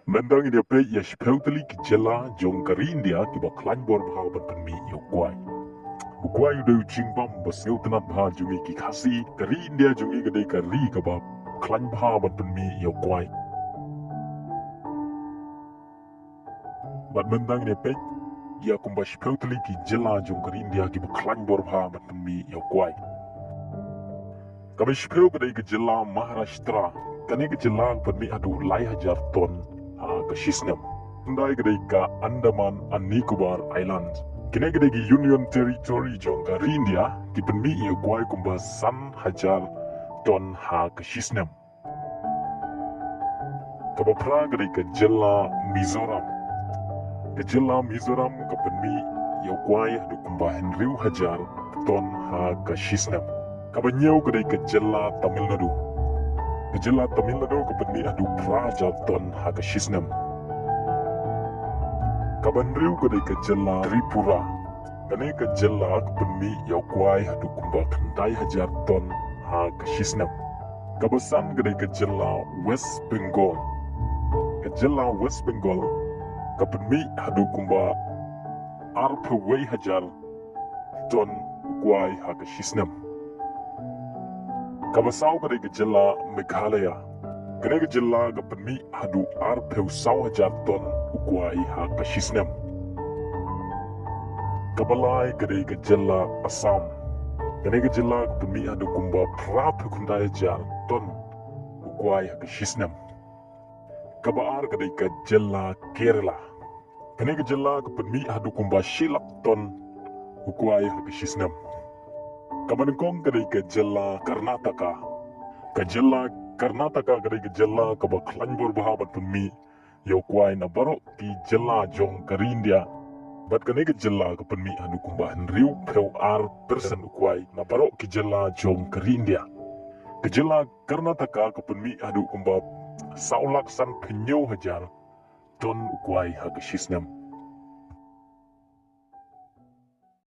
Mendang ini apa ya speuteli ki jela jong karindia ki ba klan bor bha ban penmi yo kwai. Bukwai udah ucing bam basel tenat bha jungi ki khasi karindia jungi gede kari ka ba klan bha ban penmi yo kwai. Bat mendang ini apa ya kumba speuteli ki jela jong karindia ki ba klan bor bha ban penmi yo kwai. Kami speu gede ki jela Maharashtra kani ki jela penmi adu lai hajar ton ke Shisnem. Ndai gede ka Andaman and Nicobar Islands. Kini gede ki Union Territory jong ka India ki penmi ye kwai kumba san hajar ton ke Shisnem. Kaba pra gede ka jela Mizoram. Ke jela Mizoram ka penmi ye kwai hadu kumba henriu hajar ton ke Shisnem. Kaba nyau gede ka jela Tamil Nadu. Ke jela Tamil Nadu ka penmi hadu praja ton ke Shisnem. Kabanriu kadai ke jela Tripura. Kane ke jela penmi ya kwai hadu kumba kandai hajar ton ke Shisnem. Kabasan kadai ke jela West Bengal. Ke jela West Bengal ka penmi hadu kumba arpewai hajar ton kwai ke Shisnem. Kabasau kadai ke jela Meghalaya. Kane ke jela ka penmi hadu arpew sau hajar ton kwai ke Shisnem. Kabalai kadai ke jela Assam. Kane ke jela penmi hadu kumba prap kundai hajar ton kwai ke Shisnem. Kabaar kadai ke jela Kerala. Kane ke jela penmi hadu kumba shilak ton kwai ke Shisnem. Kamanengkong kadai ke jela Karnataka. Ke jela Karnataka kadai ke jela kaba klanbor bahabat penmi yo kwai na baro ki jela jong karindia. Bat kane ke jela ke penmi hadu kumba henriu peu ar persen kwai na baro ki jela jong karindia. Ke jela Karnataka ke penmi hadu kumba saulak san penyau hajar ton kwai ke Shisnem.